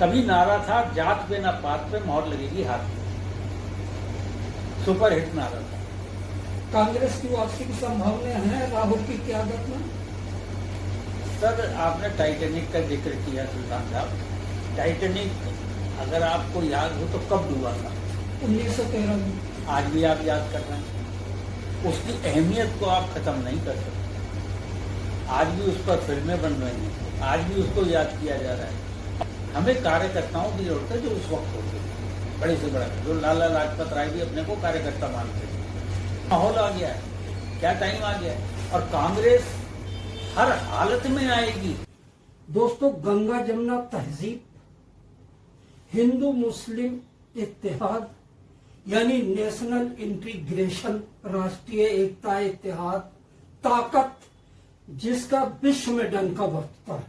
कभी नारा था जात पे ना पात पे मोहर लगेगी हाथ पे, सुपर हिट नारा था। कांग्रेस की वापसी की संभावना है राहुल की क्यादत में? सर आपने टाइटैनिक का जिक्र किया सुल्तान साहब, टाइटैनिक अगर आपको याद हो तो कब डूबा था? 1913 में। आज भी आप याद कर रहे हैं, उसकी अहमियत को आप खत्म नहीं कर सकते। आज भी उस पर फिल्में बन रही हैं, आज भी उसको याद किया जा रहा है। हमें कार्यकर्ताओं की जरूरत है जो उस वक्त होते थे, बड़े से बड़ा, जो लाला लाजपत राय भी अपने को कार्यकर्ता मानते थे। माहौल आ गया है, क्या टाइम आ गया है, और कांग्रेस हर हालत में आएगी। दोस्तों, गंगा जमुना तहजीब, हिंदू मुस्लिम इत्तेहाद यानी नेशनल इंटीग्रेशन, राष्ट्रीय एकता इत्तेहाद, ताकत जिसका विश्व में डंका बजता है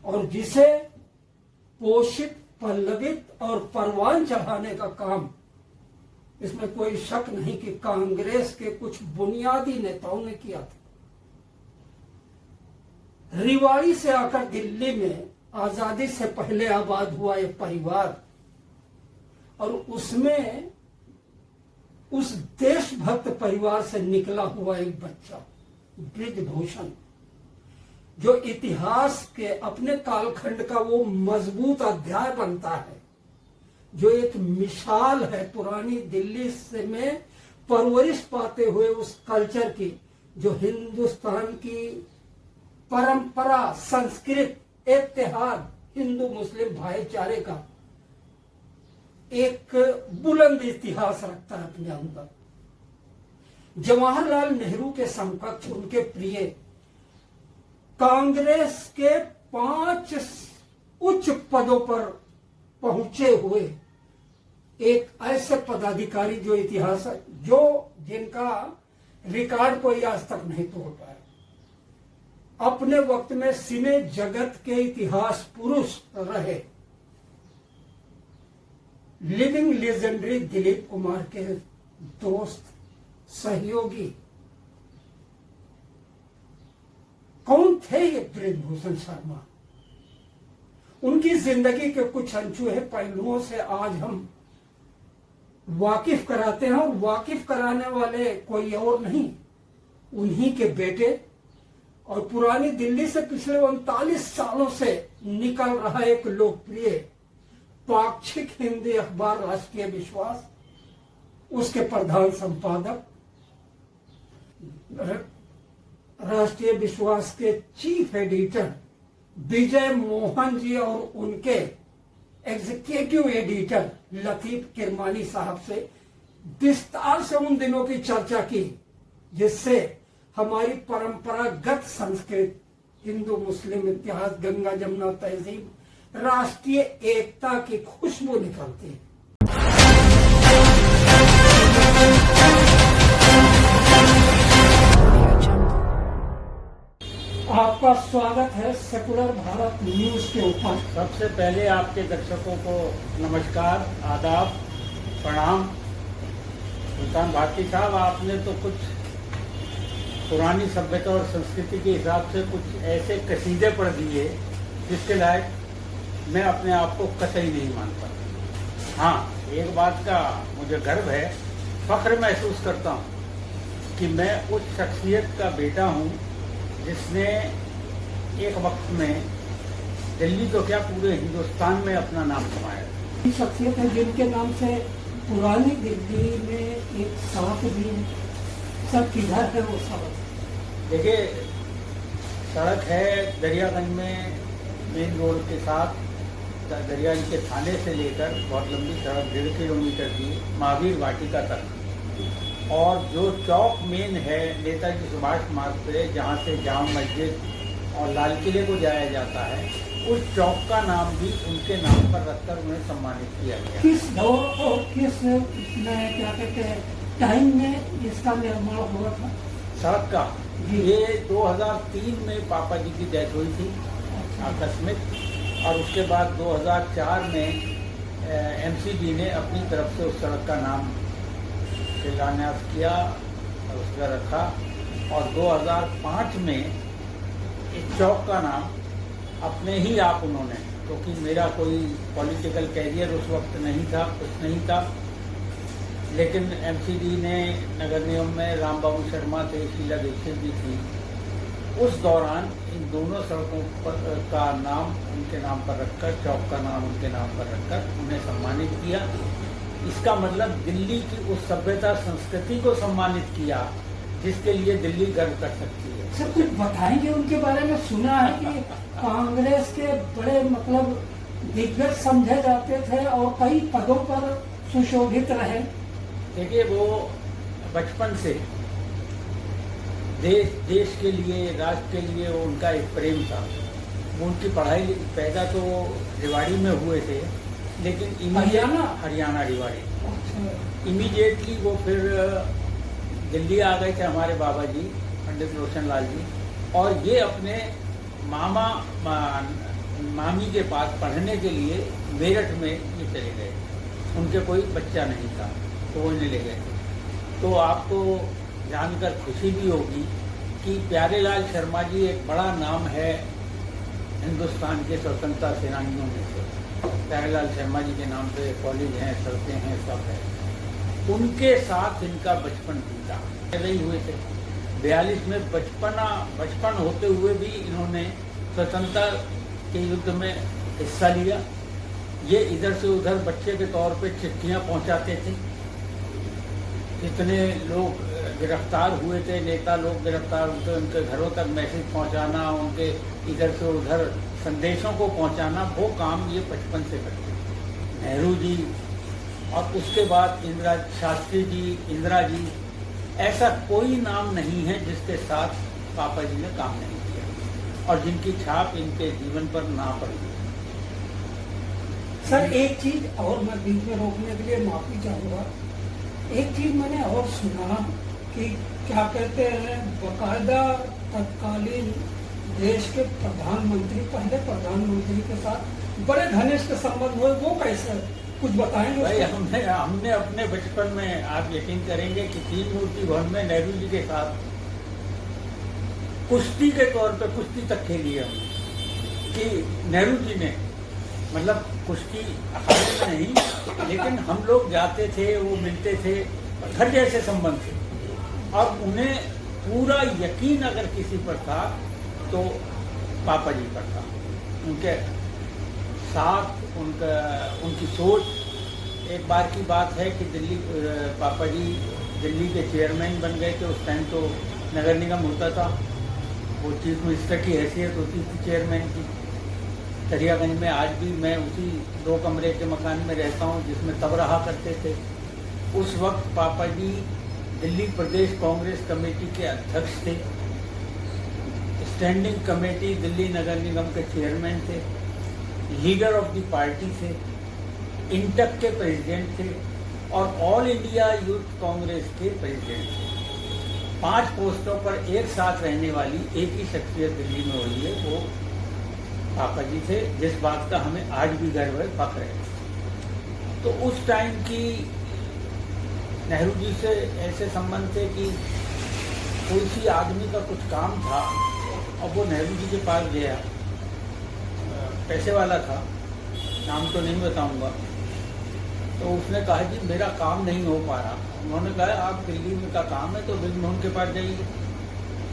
और जिसे पोषित, पल्लवित और परवान चढ़ाने का काम, इसमें कोई शक नहीं कि कांग्रेस के कुछ बुनियादी नेताओं ने किया था। रिवाड़ी से आकर दिल्ली में आजादी से पहले आबाद हुआ एक परिवार, और उसमें उस देशभक्त परिवार से निकला हुआ एक बच्चा बृजभूषण, जो इतिहास के अपने कालखंड का वो मजबूत अध्याय बनता है, जो एक मिसाल है पुरानी दिल्ली से में परवरिश पाते हुए उस कल्चर की, जो हिंदुस्तान की परंपरा, संस्कृत, इत्तेहाद, हिंदू मुस्लिम भाईचारे का एक बुलंद इतिहास रखता है अपने अंदर। जवाहरलाल नेहरू के समकक्ष, उनके प्रिय, कांग्रेस के 5 उच्च पदों पर पहुंचे हुए एक ऐसे पदाधिकारी जो इतिहास, जो जिनका रिकॉर्ड कोई आज तक नहीं तोड़ पाया, अपने वक्त में सिने जगत के इतिहास पुरुष रहे, लिविंग लेजेंडरी दिलीप कुमार के दोस्त, सहयोगी, कौन थे ये बृजभूषण शर्मा? उनकी जिंदगी के कुछ अनछुए पहलुओं से आज हम वाकिफ कराते हैं, और वाकिफ कराने वाले कोई और नहीं, उन्हीं के बेटे, और पुरानी दिल्ली से पिछले 39 सालों से निकल रहा एक लोकप्रिय पाक्षिक हिंदी अखबार राष्ट्रीय विश्वास, उसके प्रधान संपादक, राष्ट्रीय विश्वास के चीफ एडिटर विजय मोहन जी और उनके एग्जीक्यूटिव एडिटर लतीफ किरमानी साहब से विस्तार से उन दिनों की चर्चा की, जिससे हमारी परंपरागत संस्कृत, हिंदू मुस्लिम इतिहास, गंगा जमुना तहजीब, राष्ट्रीय एकता की खुशबू निकलती है। आपका स्वागत है सेकुलर भारत न्यूज के ऊपर। सबसे पहले आपके दर्शकों को नमस्कार, आदाब, प्रणाम। सुल्तान भारती साहब, आपने तो कुछ पुरानी सभ्यता और संस्कृति के हिसाब से कुछ ऐसे कसीदे पढ़ दिए जिसके लायक मैं अपने आप को कतई नहीं मानता। हाँ, एक बात का मुझे गर्व है, फख्र महसूस करता हूँ कि मैं उस शख्सियत का बेटा हूँ जिसने एक वक्त में दिल्ली तो क्या पूरे हिंदुस्तान में अपना नाम कमाया। शख्सियत है जिनके नाम से पुरानी दिल्ली में एक सड़क भी है। सब किधर है वो सड़क? देखिए, सड़क है दरियागंज में, मेन रोड के साथ, दरियागंज के थाने से लेकर बहुत लंबी सड़क 1.5 किलोमीटर की महावीर वाटिका तक, और जो चौक मेन है नेताजी सुभाष मार्ग पे, जहाँ से जाम मस्जिद और लाल किले को जाया जाता है, उस चौक का नाम भी उनके नाम पर रखकर उन्हें सम्मानित किया गया। किस दौर और किस क्या कहते हैं टाइम में इसका निर्माण हुआ था सड़क का? ये 2003 में पापा जी की डेथ हुई थी आकस्मिक, और उसके बाद 2004 में एमसीडी ने अपनी तरफ से उस सड़क का नाम शिलान्यास किया और उसका रखा, और 2005 में इस चौक का नाम अपने ही आप उन्होंने क्योंकि मेरा कोई पॉलिटिकल कैरियर उस वक्त नहीं था, कुछ नहीं था। लेकिन एमसीडी ने नगर निगम में राम बाबू शर्मा थे, शीला दीक्षित भी थी। उस दौरान इन दोनों सड़कों का नाम उनके नाम पर रखकर, चौक का नाम उनके नाम पर रखकर उन्हें सम्मानित किया। इसका मतलब दिल्ली की उस सभ्यता संस्कृति को सम्मानित किया जिसके लिए दिल्ली गर्व कर सकती है। सर कुछ बताएंगे उनके बारे में? सुना है कि कांग्रेस के बड़े मतलब दिग्गज समझे जाते थे और कई पदों पर सुशोभित रहे। देखिए, वो बचपन से देश के लिए, राष्ट्र के लिए उनका एक प्रेम था। वो उनकी पढ़ाई पैदा तो रेवाड़ी में हुए थे, लेकिन हरियाणा रेवाड़ी। इमीडिएटली वो फिर दिल्ली आ गए थे हमारे बाबा जी पंडित रोशन लाल जी, और ये अपने मामी के पास पढ़ने के लिए मेरठ में ये चले गए। उनके कोई बच्चा नहीं था तो वो इन्हें ले गए। तो आपको जानकर खुशी भी होगी कि प्यारेलाल शर्मा जी एक बड़ा नाम है हिंदुस्तान के स्वतंत्रता सेनानियों में से। प्यारेलाल शर्मा जी के नाम पे कॉलेज हैं, सड़कें हैं, सब है। उनके साथ इनका बचपन बीता, नहीं हुए थे 42 में। बचपन होते हुए भी इन्होंने स्वतंत्रता के युद्ध में हिस्सा लिया। ये इधर से उधर बच्चे के तौर पे चिट्ठियां पहुंचाते थे। जितने लोग गिरफ्तार हुए थे, नेता लोग गिरफ्तार हुए थे, उनके घरों तक मैसेज पहुंचाना, उनके इधर से उधर संदेशों को पहुंचाना, वो काम ये बचपन से करते थे। नेहरू जी और उसके बाद शास्त्री जी, इंदिरा जी, ऐसा कोई नाम नहीं है जिसके साथ पापा जी ने काम नहीं किया और जिनकी छाप इनके जीवन पर ना पड़ी। सर एक चीज और, मैं बीच में रोकने के लिए माफी चाहूंगा। एक चीज मैंने और सुना कि क्या कहते हैं, बकायदा तत्कालीन देश के प्रधानमंत्री, पहले प्रधानमंत्री के साथ बड़े घनिष्ठ संबंध हुए, वो कैसे, कुछ बताएंगे? भाई हमने अपने बचपन में, आप यकीन करेंगे कि 3 मूर्ति भवन में नेहरू जी के साथ कुश्ती के तौर पे कुश्ती तक खेली है हमने। कि नेहरू जी ने, मतलब कुश्ती अखाड़े में नहीं, लेकिन हम लोग जाते थे, वो मिलते थे, घर जैसे संबंध थे। और उन्हें पूरा यकीन अगर किसी पर था तो पापा जी पर था। उनके साथ उनकी सोच। एक बार की बात है कि पापा जी दिल्ली के चेयरमैन बन गए थे। उस टाइम तो नगर निगम होता था, वो चीफ मिनिस्टर की हैसियत होती थी चेयरमैन की। दरियागंज में आज भी मैं उसी 2 कमरे के मकान में रहता हूँ जिसमें तब रहा करते थे। उस वक्त पापा जी दिल्ली प्रदेश कांग्रेस कमेटी के अध्यक्ष थे, स्टैंडिंग कमेटी दिल्ली नगर निगम के चेयरमैन थे, लीडर ऑफ द पार्टी थे, इंटक के प्रेसिडेंट थे और ऑल इंडिया यूथ कांग्रेस के प्रेसिडेंट थे। 5 पोस्टों पर एक साथ रहने वाली एक ही शख्सियत दिल्ली में हुई है, वो पापा जी थे, जिस बात का हमें आज भी गर्व है, फख्र है। तो उस टाइम की नेहरू जी से ऐसे संबंध थे कि कोई सी आदमी का कुछ काम था और वो नेहरू जी के पास गया, पैसे वाला था, नाम तो नहीं बताऊंगा। तो उसने कहा जी मेरा काम नहीं हो पा रहा। उन्होंने कहा आप दिल्ली में का काम है तो ब्रिजमोहन के पास जाइए।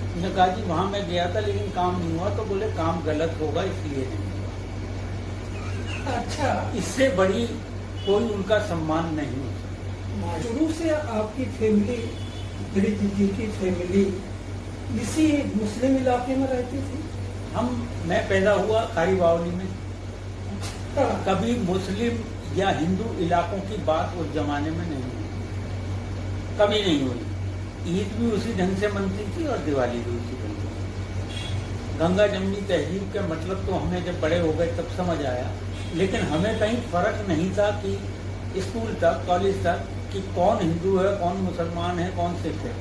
उन्होंने कहा जी वहाँ मैं गया था लेकिन काम नहीं हुआ। तो बोले काम गलत होगा इसलिए नहीं हुआ। अच्छा, इससे बड़ी कोई उनका सम्मान नहीं। शुरू से आपकी फैमिली, ब्रिज जी की फैमिली इसी मुस्लिम इलाके में रहती थी? मैं पैदा हुआ खारी बावली में। कभी मुस्लिम या हिंदू इलाकों की बात उस जमाने में नहीं हुई, कभी नहीं हुई। ईद भी उसी ढंग से मनती थी और दिवाली भी उसी ढंग से। गंगा जमनी तहजीब का मतलब तो हमें जब बड़े हो गए तब समझ आया, लेकिन हमें कहीं फर्क नहीं था कि स्कूल तक, कॉलेज तक, कि कौन हिंदू है, कौन मुसलमान है, कौन सिख है।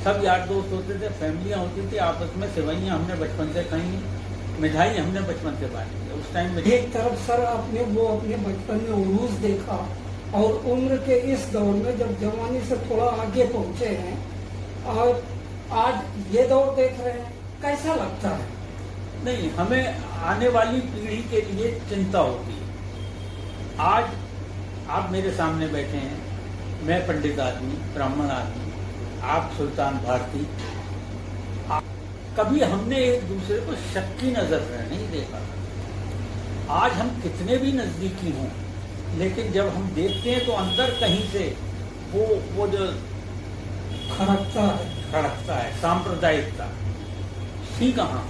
सब यार दोस्त होते थे, फैमिलियाँ होती थी, आपस में सेवैयाँ हमने बचपन से खाई, मिठाई हमने बचपन से बांटी। उस टाइम में एक तरफ सर आपने वो अपने बचपन में उरूस देखा और उम्र के इस दौर में जब जवानी से थोड़ा आगे पहुंचे हैं और आज ये दौर देख रहे हैं, कैसा लगता है? नहीं, हमें आने वाली पीढ़ी के लिए चिंता होती है। आज आप मेरे सामने बैठे हैं, मैं पंडित आदमी, ब्राह्मण आदमी, आप सुल्तान भारती। कभी हमने एक दूसरे को शक की नजर से नहीं देखा। आज हम कितने भी नजदीकी हों, लेकिन जब हम देखते हैं तो अंदर कहीं से वो जो खड़कता है सांप्रदायिकता, ठीक कहाँ,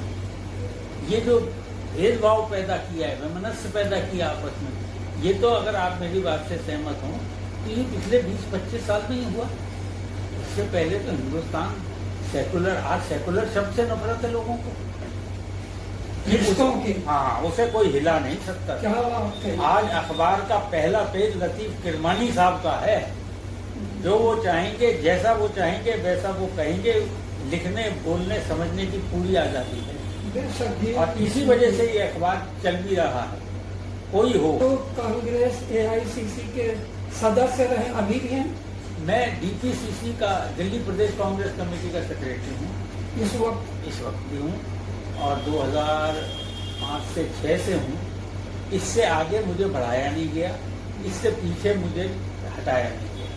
ये जो भेदभाव पैदा किया है, वैमनस्य पैदा किया आपस में, ये तो अगर आप मेरी बात से सहमत हो तो ये पिछले 20-25 साल में ही हुआ। इससे पहले तो हिंदुस्तान सेकुलर, आज सेकुलर शब्द से नफरत है लोगों को, हाँ, उसे कोई हिला नहीं सकता। क्या बात है। आज अखबार का पहला पेज लतीफ किरमानी साहब का है। जो वो चाहेंगे, जैसा वो चाहेंगे वैसा वो कहेंगे, लिखने बोलने समझने की पूरी आजादी है, और इसी वजह से ये अखबार चल भी रहा है। कोई हो तो कांग्रेस AICC के सदस्य रहे, अभी भी हैं? मैं DPCC का, दिल्ली प्रदेश कांग्रेस कमेटी का सेक्रेटरी हूँ इस वक्त भी हूँ, और 2005 से 6 से हूँ। इससे आगे मुझे बढ़ाया नहीं गया, इससे पीछे मुझे हटाया नहीं गया।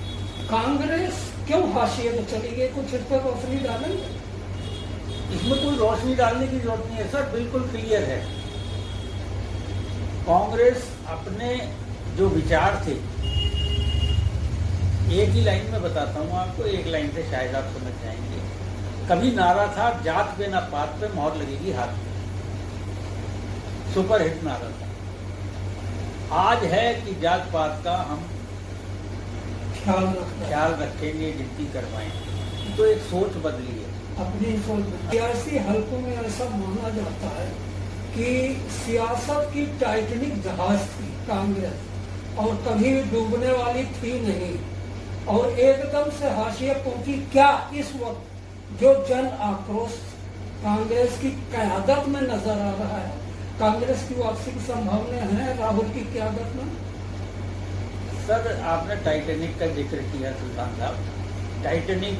कांग्रेस क्यों हाशिए पे चली गई, कुछ इस पर रोशनी डालेंगे? इसमें कोई रोशनी डालने की जरूरत नहीं है सर, बिल्कुल क्लियर है। कांग्रेस अपने जो विचार थे, एक ही लाइन में बताता हूँ आपको, एक लाइन से शायद आप समझ जाएंगे। कभी नारा था, जात पे ना पात पे मोहर लगेगी हाथ में, सुपरहिट नारा था। आज है कि जात पात का हम ख्याल रखेंगे, गिनती करवाएंगे, तो एक सोच बदली है। अपनी सोच सियासी हलकों में ऐसा माना जाता है कि सियासत की टाइटैनिक जहाज थी कांग्रेस, और कभी भी डूबने वाली थी नहीं, और एकदम से हाशिए पहुंची। क्या इस वक्त जो जन आक्रोश कांग्रेस की क़यादत में नजर आ रहा है, कांग्रेस की वापसी की संभावना है राहुल की क़यादत में? सर, आपने टाइटैनिक का जिक्र किया सुल्तान साहब। टाइटैनिक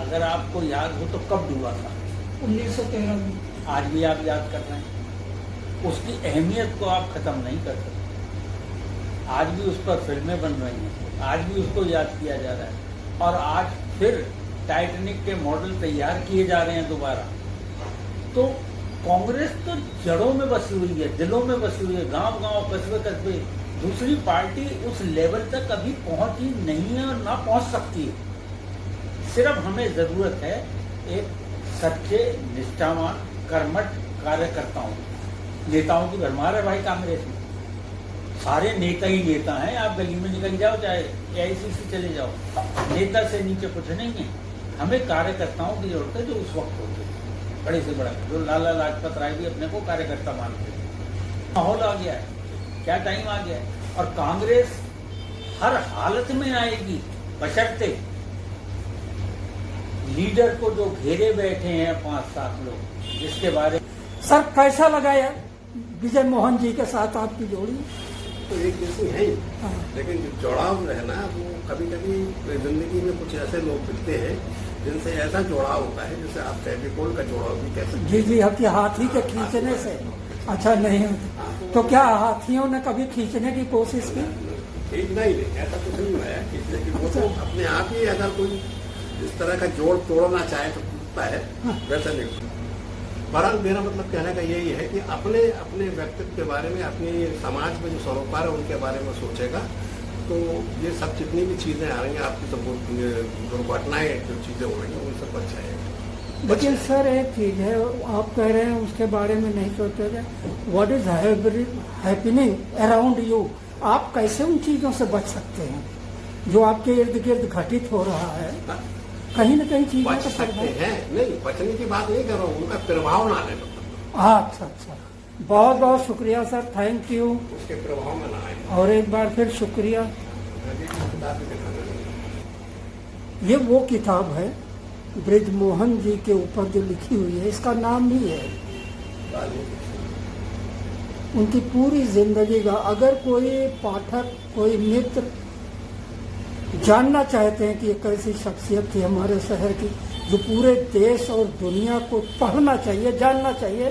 अगर आपको याद हो तो कब डूबा था? 1913 में। आज भी आप याद कर रहे हैं, उसकी अहमियत को आप खत्म नहीं कर सकते। आज भी उस पर फिल्में बन रही हैं, आज भी उसको याद किया जा रहा है, और आज फिर टाइटैनिक के मॉडल तैयार किए जा रहे हैं दोबारा। तो कांग्रेस तो जड़ों में बसी हुई है, दिलों में बसी हुई है, गांव-गांव, कस्बे-कस्बे। दूसरी पार्टी उस लेवल तक अभी पहुंची नहीं है और ना पहुंच सकती है। सिर्फ हमें जरूरत है एक सच्चे, निष्ठावान, कर्मठ कार्यकर्ताओं, नेताओं की भरमार है भाई कांग्रेस में। सारे नेता ही नेता हैं, आप गली में निकल जाओ, चाहे AICC चले जाओ, नेता से नीचे कुछ नहीं है। हमें कार्यकर्ताओं की जरूरत है जो उस वक्त होते, बड़े से बड़ा, जो लाला लाजपत राय भी अपने को कार्यकर्ता मानते हैं। माहौल आ गया है, क्या टाइम आ गया है, और कांग्रेस हर हालत में आएगी, बशर्ते लीडर को जो घेरे बैठे हैं 5-7 लोग, जिसके बारे में। सर, कैसा लगा यार विजय मोहन जी के साथ आपकी जोड़ी? तो एक जैसी है ही, लेकिन जो जुड़ाव है ना, वो कभी कभी जिंदगी में कुछ ऐसे लोग मिलते हैं जिनसे ऐसा जुड़ाव होता है, जैसे आप फेविकोल का जुड़ाव भी कह सकते हैं। जी, आपकी हाथी के खींचने से। अच्छा, नहीं तो क्या हाथियों ने कभी खींचने की कोशिश की? खींचना ही नहीं, ऐसा कुछ नहीं हुआ है खींचने की। वो तो अपने आप ही अगर कोई इस तरह का जोड़ तोड़ना चाहे तो टूटता है, वैसा नहीं। बहरहाल मेरा मतलब कहने का यही है कि अपने अपने व्यक्तित्व के बारे में, अपने समाज में जो सरोकार है उनके बारे में सोचेगा, तो ये सब जितनी भी चीजें आ रही हैं, आपकी सब दुर्घटनाएं जो चीजें हो रही हैं, उन सब बच जाएगा। लेकिन सर, एक चीज है, आप कह रहे हैं उसके बारे में नहीं सोचेगा। What is happening around you? आप कैसे उन चीजों से बच सकते हैं जो आपके इर्द गिर्द घटित हो रहा है? कहीं न कहीं चीजें बच सकते हैं, नहीं बचने की बात नहीं कर रहा हूँ, उनका प्रभाव ना आने दो। अच्छा, बहुत बहुत शुक्रिया सर, थैंक यू। उसके प्रभाव में ना आए। और एक बार फिर शुक्रिया। ये वो किताब है ब्रिजमोहन जी के ऊपर जो लिखी हुई है, इसका नाम भी है। उनकी पूरी जिंदगी का, अगर कोई पाठक, कोई मित्र जानना चाहते हैं कि एक ऐसी शख्सियत थी हमारे शहर की जो पूरे देश और दुनिया को पढ़ना चाहिए, जानना चाहिए,